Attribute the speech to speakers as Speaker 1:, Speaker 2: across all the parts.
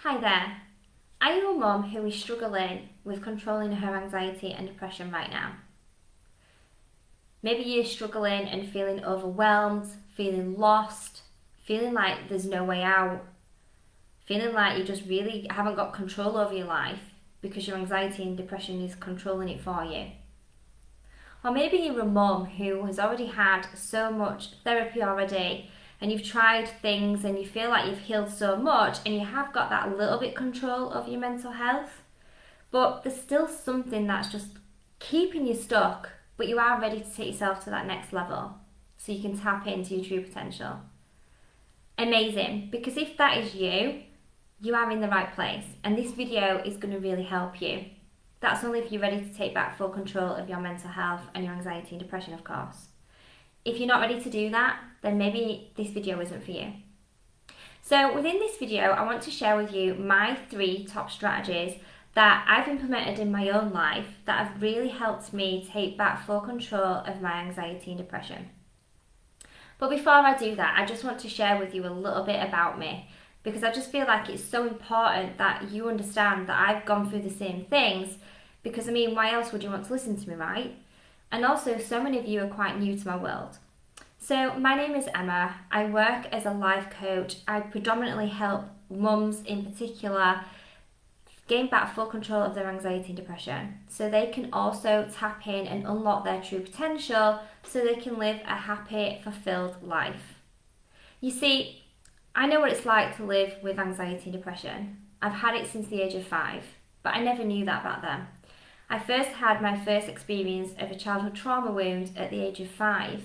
Speaker 1: Hi there. Are you a mum who is struggling with controlling her anxiety and depression right now? Maybe you're struggling and feeling overwhelmed, feeling lost, feeling like there's no way out, feeling like you just really haven't got control over your life because your anxiety and depression is controlling it for you. Or maybe you're a mum who has already had so much therapy already and you've tried things and you feel like you've healed so much and you have got that little bit control of your mental health, but there's still something that's just keeping you stuck, but you are ready to take yourself to that next level so you can tap into your true potential. Amazing, because if that is you, you are in the right place and this video is going to really help you. That's only if you're ready to take back full control of your mental health and your anxiety and depression, of course. If you're not ready to do that, then maybe this video isn't for you. So within this video, I want to share with you my 3 top strategies that I've implemented in my own life that have really helped me take back full control of my anxiety and depression. But before I do that, I just want to share with you a little bit about me, because I just feel like it's so important that you understand that I've gone through the same things, because why else would you want to listen to me, right? And also, so many of you are quite new to my world. So my name is Emma. I work as a life coach. I predominantly help mums in particular gain back full control of their anxiety and depression so they can also tap in and unlock their true potential so they can live a happy, fulfilled life. You see, I know what it's like to live with anxiety and depression. I've had it since the age of 5, but I never knew that back then. I first had my first experience of a childhood trauma wound at the age of 5,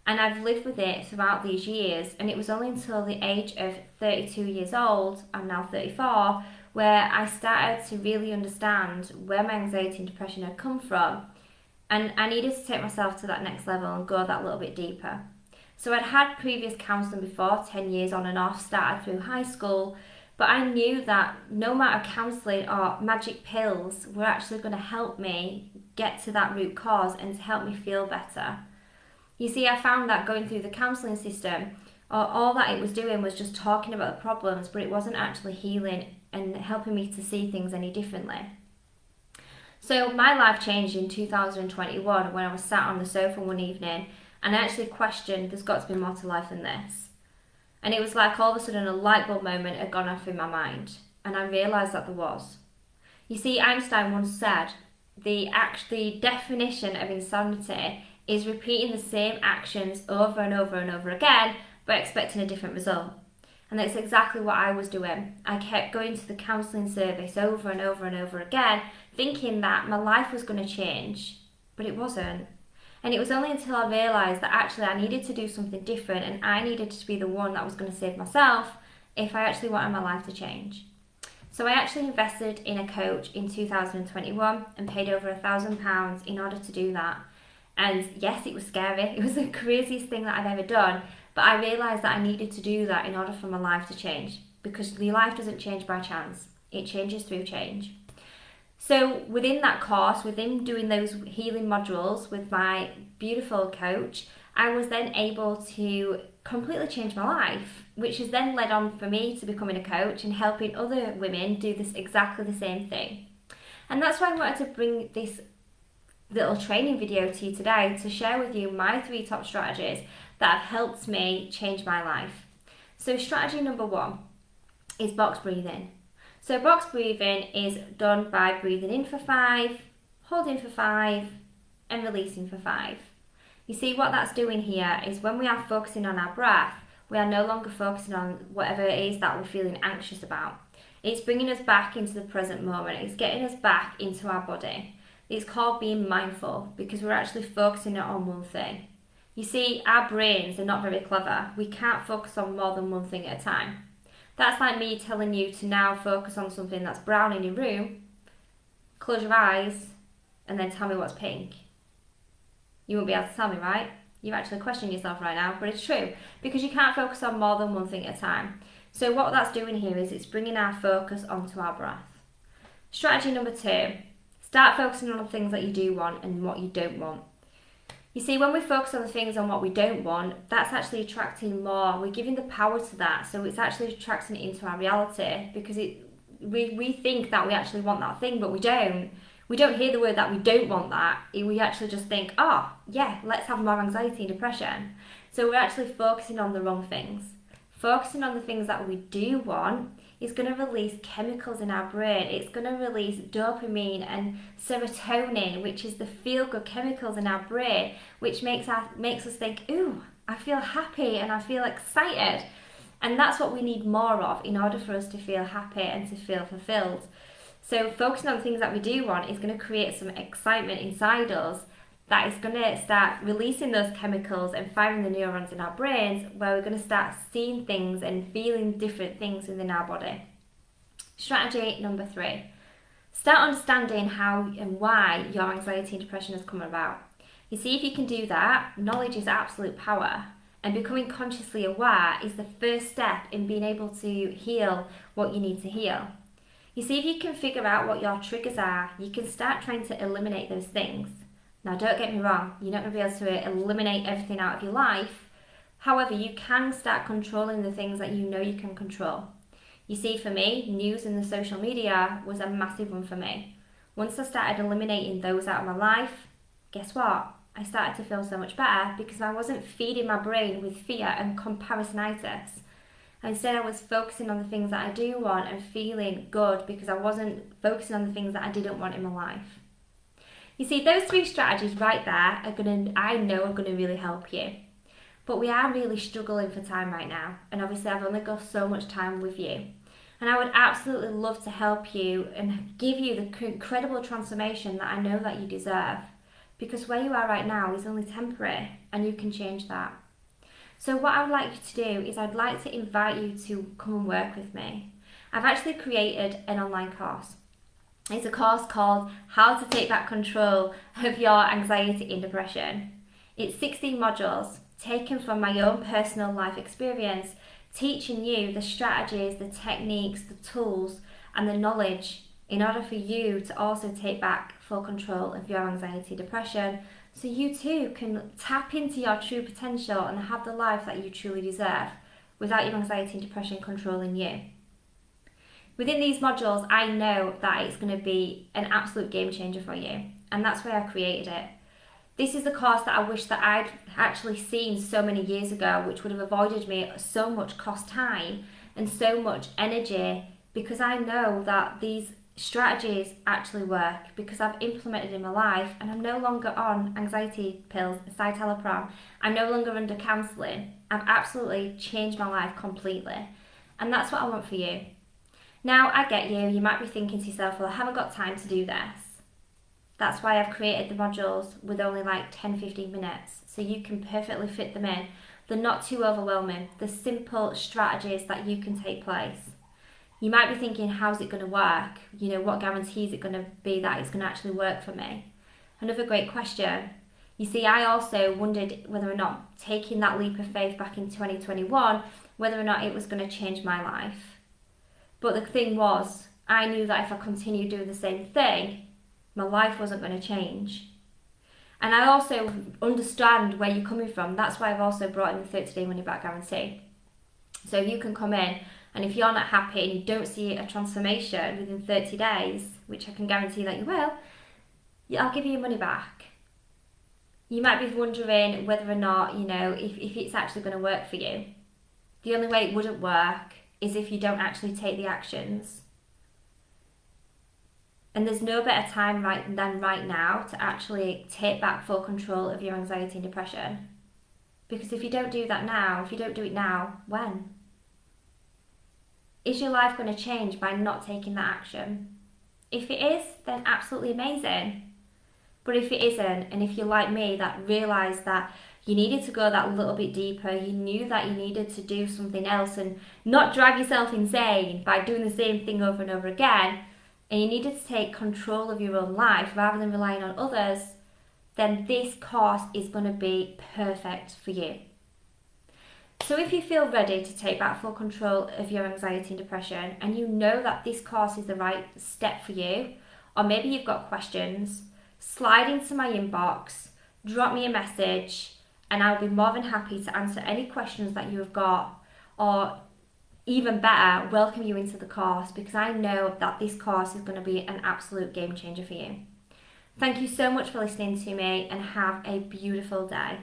Speaker 1: and I've lived with it throughout these years, and it was only until the age of 32 years old, I'm now 34, where I started to really understand where my anxiety and depression had come from, and I needed to take myself to that next level and go that little bit deeper. So I'd had previous counselling before, 10 years on and off, started through high school, but I knew that no amount of counselling or magic pills were actually going to help me get to that root cause and to help me feel better. You see, I found that going through the counselling system, all that it was doing was just talking about the problems, but it wasn't actually healing and helping me to see things any differently. So my life changed in 2021 when I was sat on the sofa one evening and I actually questioned, there's got to be more to life than this. And it was like all of a sudden a light bulb moment had gone off in my mind, and I realised that there was. You see, Einstein once said, the definition of insanity is repeating the same actions over and over and over again, but expecting a different result. And that's exactly what I was doing. I kept going to the counselling service over and over and over again, thinking that my life was going to change, but it wasn't. And it was only until I realised that actually I needed to do something different and I needed to be the one that was going to save myself if I actually wanted my life to change. So I actually invested in a coach in 2021 and paid over £1,000 in order to do that. And yes, it was scary. It was the craziest thing that I've ever done. But I realised that I needed to do that in order for my life to change, because your life doesn't change by chance. It changes through change. So within that course, within doing those healing modules with my beautiful coach, I was then able to completely change my life, which has then led on for me to becoming a coach and helping other women do this exactly the same thing. And that's why I wanted to bring this little training video to you today to share with you my 3 top strategies that have helped me change my life. So strategy number 1 is box breathing. So box breathing is done by breathing in for 5, holding for 5, and releasing for 5. You see, what that's doing here is when we are focusing on our breath, we are no longer focusing on whatever it is that we're feeling anxious about. It's bringing us back into the present moment. It's getting us back into our body. It's called being mindful because we're actually focusing on one thing. You see, our brains are not very clever. We can't focus on more than one thing at a time. That's like me telling you to now focus on something that's brown in your room, close your eyes, and then tell me what's pink. You won't be able to tell me, right? You're actually questioning yourself right now, but it's true, because you can't focus on more than one thing at a time. So what that's doing here is it's bringing our focus onto our breath. Strategy number 2, start focusing on the things that you do want and what you don't want. You see, when we focus on the things on what we don't want, that's actually attracting more. We're giving the power to that. So it's actually attracting it into our reality, because we think that we actually want that thing, but we don't. We don't hear the word that we don't want that. We actually just think, oh, yeah, let's have more anxiety and depression. So we're actually focusing on the wrong things. Focusing on the things that we do want is going to release chemicals in our brain. It's going to release dopamine and serotonin, which is the feel-good chemicals in our brain, which makes us think, ooh, I feel happy and I feel excited. And that's what we need more of in order for us to feel happy and to feel fulfilled. So focusing on things that we do want is going to create some excitement inside us that is going to start releasing those chemicals and firing the neurons in our brains, where we're going to start seeing things and feeling different things within our body. Strategy number 3. Start understanding how and why your anxiety and depression has come about. You see, if you can do that, knowledge is absolute power. And becoming consciously aware is the first step in being able to heal what you need to heal. You see, if you can figure out what your triggers are, you can start trying to eliminate those things. Now, don't get me wrong, you're not going to be able to eliminate everything out of your life. However, you can start controlling the things that you know you can control. You see, for me, news and the social media was a massive one for me. Once I started eliminating those out of my life, guess what? I started to feel so much better, because I wasn't feeding my brain with fear and comparisonitis. Instead, I was focusing on the things that I do want and feeling good, because I wasn't focusing on the things that I didn't want in my life. You see, those 3 strategies right there I know are going to really help you. But we are really struggling for time right now. And obviously, I've only got so much time with you. And I would absolutely love to help you and give you the incredible transformation that I know that you deserve. Because where you are right now is only temporary, and you can change that. So what I would like you to do is I'd like to invite you to come and work with me. I've actually created an online course. It's a course called How to Take Back Control of Your Anxiety and Depression. It's 16 modules taken from my own personal life experience, teaching you the strategies, the techniques, the tools, and the knowledge in order for you to also take back full control of your anxiety and depression, so you too can tap into your true potential and have the life that you truly deserve without your anxiety and depression controlling you. Within these modules, I know that it's going to be an absolute game changer for you, and that's why I created it. This is the course that I wish that I'd actually seen so many years ago, which would have avoided me so much cost time and so much energy, because I know that these strategies actually work, because I've implemented in my life, and I'm no longer on anxiety pills, citalopram. I'm no longer under counselling. I've absolutely changed my life completely, and that's what I want for you. Now, I get you. You might be thinking to yourself, well, I haven't got time to do this. That's why I've created the modules with only like 10-15 minutes, so you can perfectly fit them in. They're not too overwhelming. They're simple strategies that you can take place. You might be thinking, how's it going to work? You know, what guarantee is it going to be that it's going to actually work for me? Another great question. You see, I also wondered whether or not taking that leap of faith back in 2021, whether or not it was going to change my life. But the thing was, I knew that if I continued doing the same thing, my life wasn't going to change. And I also understand where you're coming from. That's why I've also brought in the 30-day money back guarantee. So you can come in, and if you're not happy and you don't see a transformation within 30 days, which I can guarantee that you will, I'll give you your money back. You might be wondering whether or not, you know, if it's actually going to work for you. The only way it wouldn't work is if you don't actually take the actions. And there's no better time than right now to actually take back full control of your anxiety and depression. Because if you don't do that now, if you don't do it now, when? Is your life going to change by not taking that action? If it is, then absolutely amazing. But if it isn't, and if you're like me that realised that you needed to go that little bit deeper, you knew that you needed to do something else and not drive yourself insane by doing the same thing over and over again, and you needed to take control of your own life rather than relying on others, then this course is going to be perfect for you. So if you feel ready to take back full control of your anxiety and depression, and you know that this course is the right step for you, or maybe you've got questions, slide into my inbox, drop me a message and I'll be more than happy to answer any questions that you have got, or even better, welcome you into the course, because I know that this course is going to be an absolute game changer for you. Thank you so much for listening to me, and have a beautiful day.